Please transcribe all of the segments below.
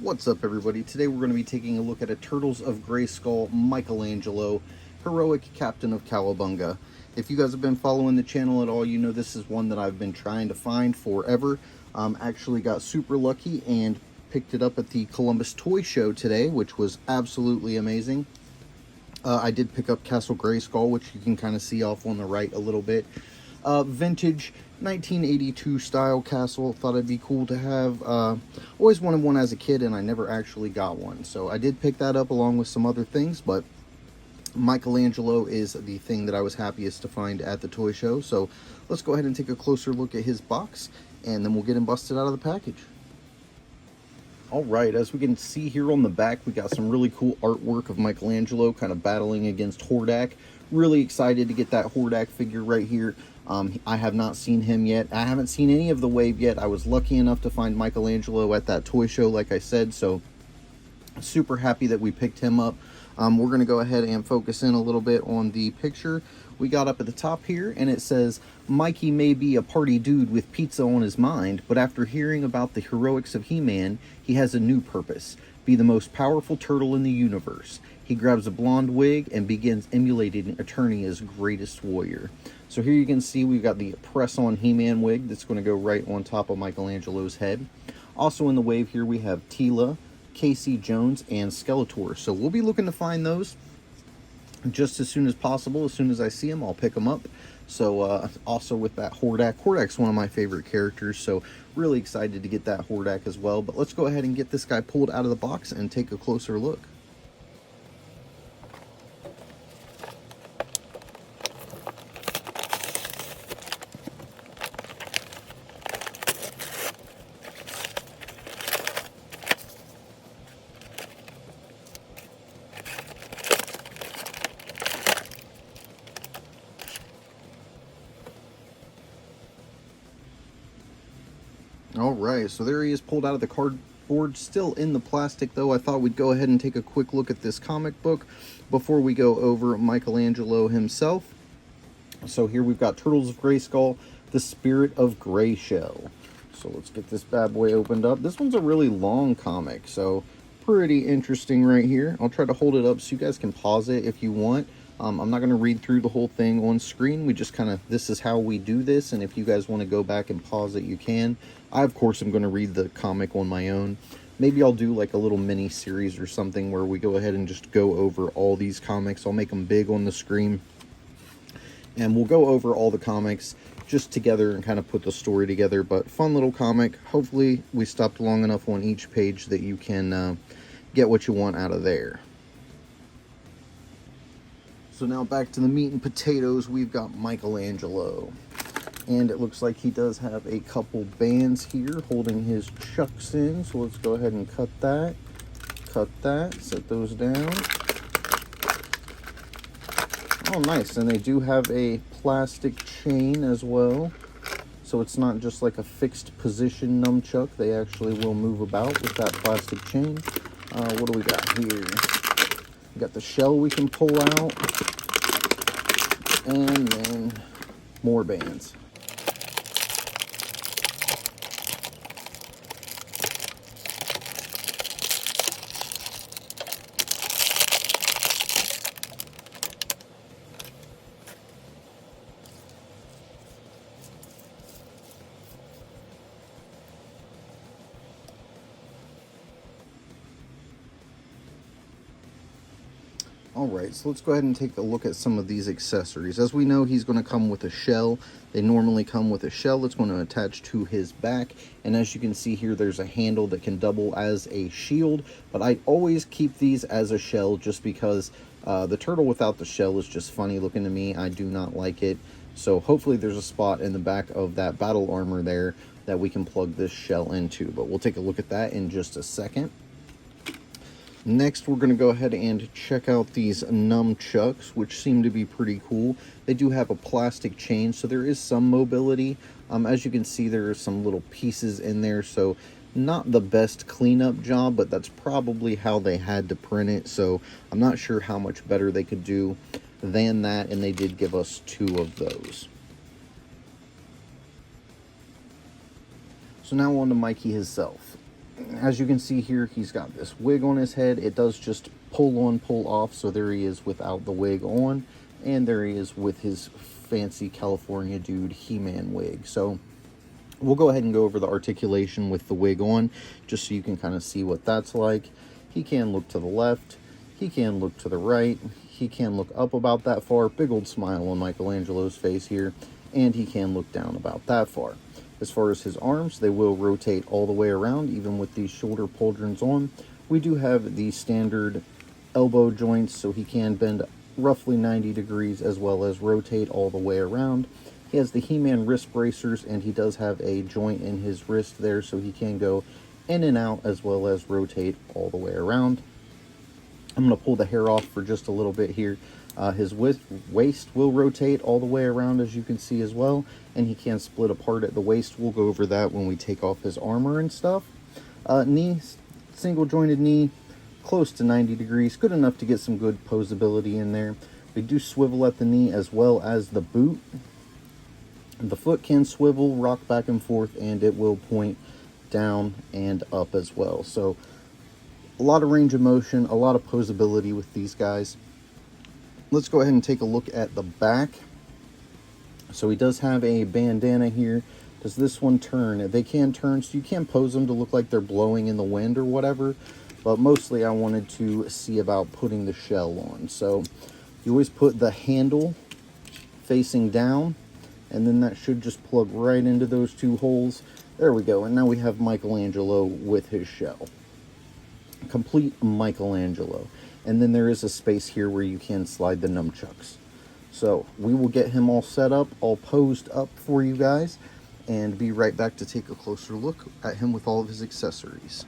What's up, everybody? Today we're going to be taking a look at a Turtles of Grayskull Michelangelo, heroic captain of Cowabunga. If you guys have been following the channel at all, you know this is one that I've been trying to find forever. Actually got super lucky and picked it up at the Columbus Toy Show today, which was absolutely amazing. I did pick up Castle Grayskull, which you can kind of see off on the right a little bit. Vintage 1982 style castle. Thought it'd be cool to have. Always wanted one as a kid, and I never actually got one. So I did pick that up along with some other things, but Michelangelo is the thing that I was happiest to find at the toy show. So let's go ahead and take a closer look at his box, and then we'll get him busted out of the package. Alright, as we can see here on the back, we got some really cool artwork of Michelangelo kind of battling against Hordak. Really excited to get that Hordak figure right here. I have not seen him yet. I haven't seen any of the wave yet. I was lucky enough to find Michelangelo at that toy show, like I said, so super happy that we picked him up. We're going to go ahead and focus in a little bit on the picture we got up at the top here, and it says, Mikey may be a party dude with pizza on his mind, but after hearing about the heroics of He-Man, he has a new purpose: be the most powerful turtle in the universe. He grabs a blonde wig and begins emulating Eternia's greatest warrior. So here you can see we've got the press-on He-Man wig that's going to go right on top of Michelangelo's head. Also in the wave here we have Teela, Casey Jones, and Skeletor. So we'll be looking to find those just as soon as possible. As soon as I see them, I'll pick them up. So also with that Hordak. Hordak's one of my favorite characters, so really excited to get that Hordak as well. But let's go ahead and get this guy pulled out of the box and take a closer look. Alright, so there he is pulled out of the cardboard, still in the plastic though. I thought we'd go ahead and take a quick look at this comic book before we go over Michelangelo himself. So here we've got Turtles of Grayskull, the Spirit of Grayshell. So let's get this bad boy opened up. This one's a really long comic, so pretty interesting right here. I'll try to hold it up so you guys can pause it if you want. I'm not going to read through the whole thing on screen. We just kind of, this is how we do this, and if you guys want to go back and pause it, you can. I, of course, am going to read the comic on my own. Maybe I'll do like a little mini series or something where we go ahead and just go over all these comics. I'll make them big on the screen, and we'll go over all the comics just together and kind of put the story together. But fun little comic. Hopefully we stopped long enough on each page that you can get what you want out of there. So now back to the meat and potatoes, we've got Michelangelo. And it looks like he does have a couple bands here holding his chucks in. So let's go ahead and cut that, set those down. Oh, nice. And they do have a plastic chain as well. So it's not just like a fixed position nunchuck. They actually will move about with that plastic chain. What do we got here? We got the shell we can pull out, and then more bands. Alright, so let's go ahead and take a look at some of these accessories. As we know, he's going to come with a shell. They normally come with a shell that's going to attach to his back. And as you can see here, there's a handle that can double as a shield. But I always keep these as a shell just because the turtle without the shell is just funny looking to me. I do not like it. So hopefully there's a spot in the back of that battle armor there that we can plug this shell into. But we'll take a look at that in just a second. Next, we're going to go ahead and check out these nunchucks, which seem to be pretty cool. They do have a plastic chain, so there is some mobility. As you can see, there are some little pieces in there, so not the best cleanup job, but that's probably how they had to print it. So I'm not sure how much better they could do than that, and they did give us 2 of those. So now on to Mikey himself. As you can see here, he's got this wig on his head. It does just pull on, pull off. So there he is without the wig on. And there he is with his fancy California dude He-Man wig. So we'll go ahead and go over the articulation with the wig on, just so you can kind of see what that's like. He can look to the left. He can look to the right. He can look up about that far. Big old smile on Michelangelo's face here. And he can look down about that far. As far as his arms, they will rotate all the way around, even with these shoulder pauldrons on. We do have the standard elbow joints, so he can bend roughly 90 degrees as well as rotate all the way around. He has the He-Man wrist bracers, and he does have a joint in his wrist there, so he can go in and out as well as rotate all the way around. I'm going to pull the hair off for just a little bit here. His waist will rotate all the way around, as you can see as well, and he can split apart at the waist. We'll go over that when we take off his armor and stuff. Knee, single jointed knee, close to 90 degrees, good enough to get some good posability in there. We do swivel at the knee as well as the boot. The foot can swivel, rock back and forth, and it will point down and up as well. So a lot of range of motion, a lot of posability with these guys. Let's go ahead and take a look at the back. So he does have a bandana here. Does this one turn? They can turn, so you can pose them to look like they're blowing in the wind or whatever. But mostly I wanted to see about putting the shell on. So you always put the handle facing down, and then that should just plug right into those two holes. There we go. And now we have Michelangelo with his shell. Complete Michelangelo. And then there is a space here where you can slide the nunchucks. So we will get him all set up, all posed up for you guys, and be right back to take a closer look at him with all of his accessories.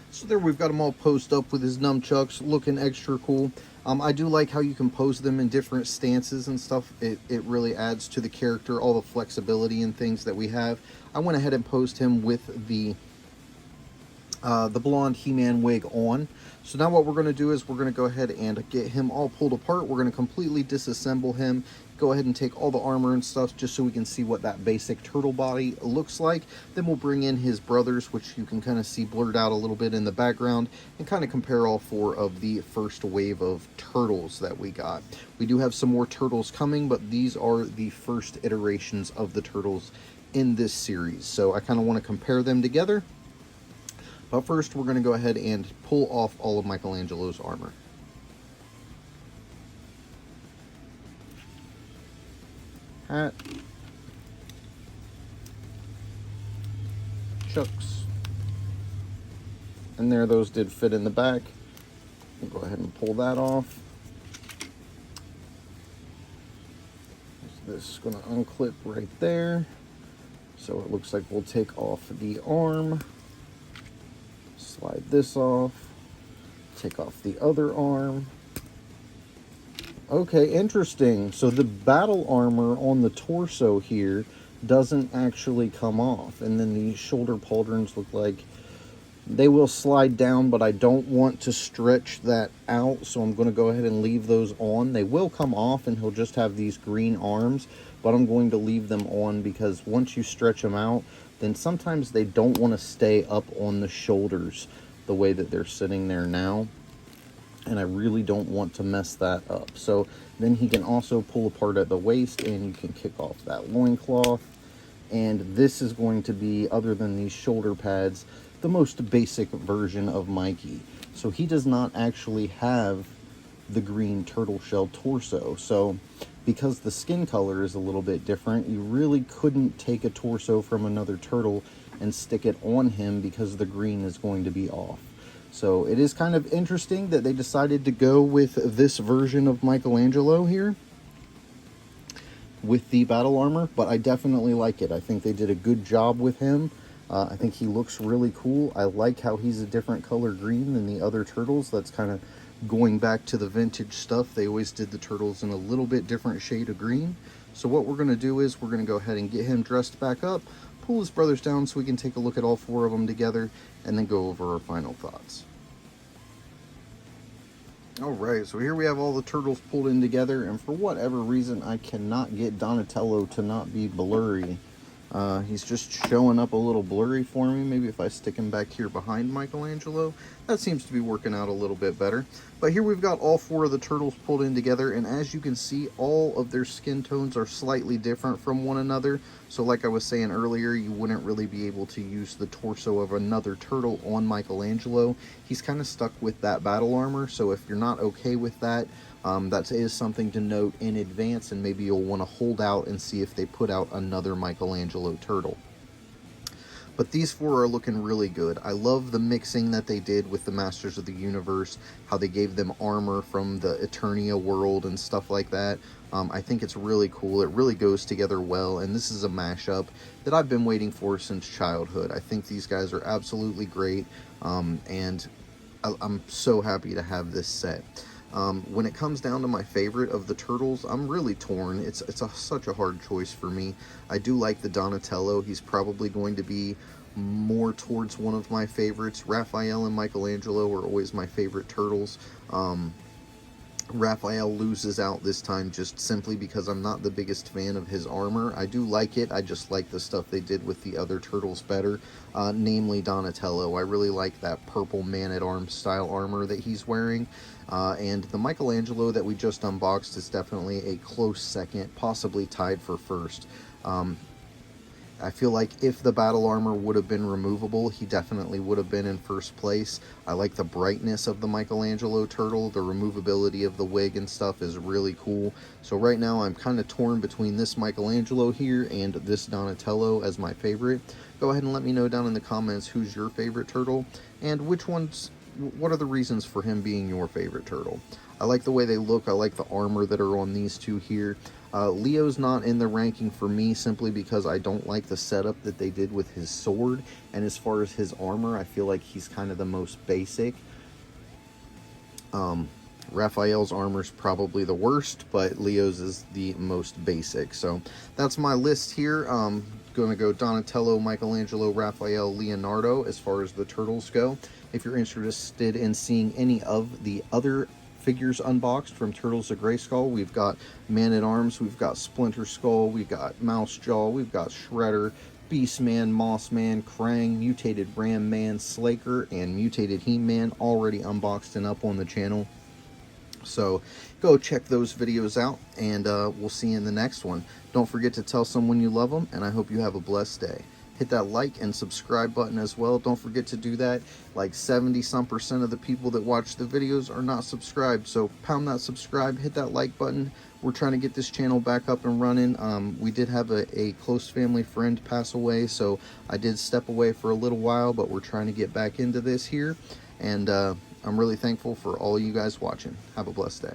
So there we've got him all posed up with his nunchucks, looking extra cool. I do like how you can pose them in different stances and stuff. It really adds to the character, all the flexibility and things that we have. I went ahead and posed him with the blonde He-Man wig on. So now what we're going to do is we're going to go ahead and get him all pulled apart. We're going to completely disassemble him. Go ahead and take all the armor and stuff just so we can see what that basic turtle body looks like. Then we'll bring in his brothers, which you can kind of see blurred out a little bit in the background, and kind of compare all four of the first wave of turtles that we got. We do have some more turtles coming, but these are the first iterations of the turtles in this series. So I kind of want to compare them together. But first, we're going to go ahead and pull off all of Michelangelo's armor. Hat. Chucks. And there, those did fit in the back. We'll go ahead and pull that off. This is going to unclip right there. So it looks like we'll take off the arm. Slide this off. Take off the other arm. Okay, interesting. So the battle armor on the torso here doesn't actually come off. And then the shoulder pauldrons look like they will slide down, but I don't want to stretch that out, so I'm going to go ahead and leave those on. They will come off, and he'll just have these green arms, but I'm going to leave them on because once you stretch them out, then sometimes they don't want to stay up on the shoulders the way that they're sitting there now. And I really don't want to mess that up. So then he can also pull apart at the waist, and you can kick off that loincloth. And this is going to be, other than these shoulder pads, the most basic version of Mikey. So he does not actually have the green turtle shell torso. So because the skin color is a little bit different, you really couldn't take a torso from another turtle and stick it on him because the green is going to be off. So it is kind of interesting that they decided to go with this version of Michelangelo here with the battle armor, but I definitely like it. I think they did a good job with him. I think he looks really cool. I like how he's a different color green than the other turtles. That's kind of going back to the vintage stuff. They always did the turtles in a little bit different shade of green. So what we're going to do is we're going to go ahead and get him dressed back up, pull his brothers down so we can take a look at all four of them together, and then go over our final thoughts. All right, so here we have all the turtles pulled in together, and for whatever reason, I cannot get Donatello to not be blurry. He's just showing up a little blurry for me. Maybe if I stick him back here behind Michelangelo, that seems to be working out a little bit better. But here we've got all four of the turtles pulled in together, and as you can see, all of their skin tones are slightly different from one another. So like I was saying earlier, you wouldn't really be able to use the torso of another turtle on Michelangelo. He's kind of stuck with that battle armor, so if you're not okay with that, that is something to note in advance, and maybe you'll want to hold out and see if they put out another Michelangelo turtle. But these four are looking really good. I love the mixing that they did with the Masters of the Universe, how they gave them armor from the Eternia world and stuff like that. I think it's really cool. It really goes together well, and this is a mashup that I've been waiting for since childhood. I think these guys are absolutely great, and I'm so happy to have this set. When it comes down to my favorite of the turtles, I'm really torn. It's such a hard choice for me. I do like the Donatello. He's probably going to be more towards one of my favorites. Raphael and Michelangelo are always my favorite turtles. Raphael loses out this time just simply because I'm not the biggest fan of his armor. I do like it, I just like the stuff they did with the other turtles better, namely Donatello. I really like that purple man-at-arms style armor that he's wearing, and the Michelangelo that we just unboxed is definitely a close second, possibly tied for first. I feel like if the battle armor would have been removable, he definitely would have been in first place. I like the brightness of the Michelangelo turtle. The removability of the wig and stuff is really cool. So right now I'm kind of torn between this Michelangelo here and this Donatello as my favorite. Go ahead and let me know down in the comments who's your favorite turtle and what are the reasons for him being your favorite turtle. I like the way they look. I like the armor that are on these two here. Leo's not in the ranking for me simply because I don't like the setup that they did with his sword. And as far as his armor, I feel like he's kind of the most basic. Raphael's armor is probably the worst, but Leo's is the most basic. So that's my list here. Going to go Donatello, Michelangelo, Raphael, Leonardo as far as the turtles go. If you're interested in seeing any of the other figures unboxed from Turtles of Grayskull, we've got Man-at-Arms, we've got Splinter Skull, we've got Mouse Jaw, we've got Shredder, Beastman, Mossman, Krang, Mutated Ram Man, Slaker, and Mutated He-Man already unboxed and up on the channel. So go check those videos out, and we'll see you in the next one. Don't forget to tell someone you love them, and I hope you have a blessed day. Hit that like and subscribe button as well. Don't forget to do that. Like 70% of the people that watch the videos are not subscribed. So pound that subscribe, hit that like button. We're trying to get this channel back up and running. We did have a close family friend pass away, so I did step away for a little while, but we're trying to get back into this here. And I'm really thankful for all of you guys watching. Have a blessed day.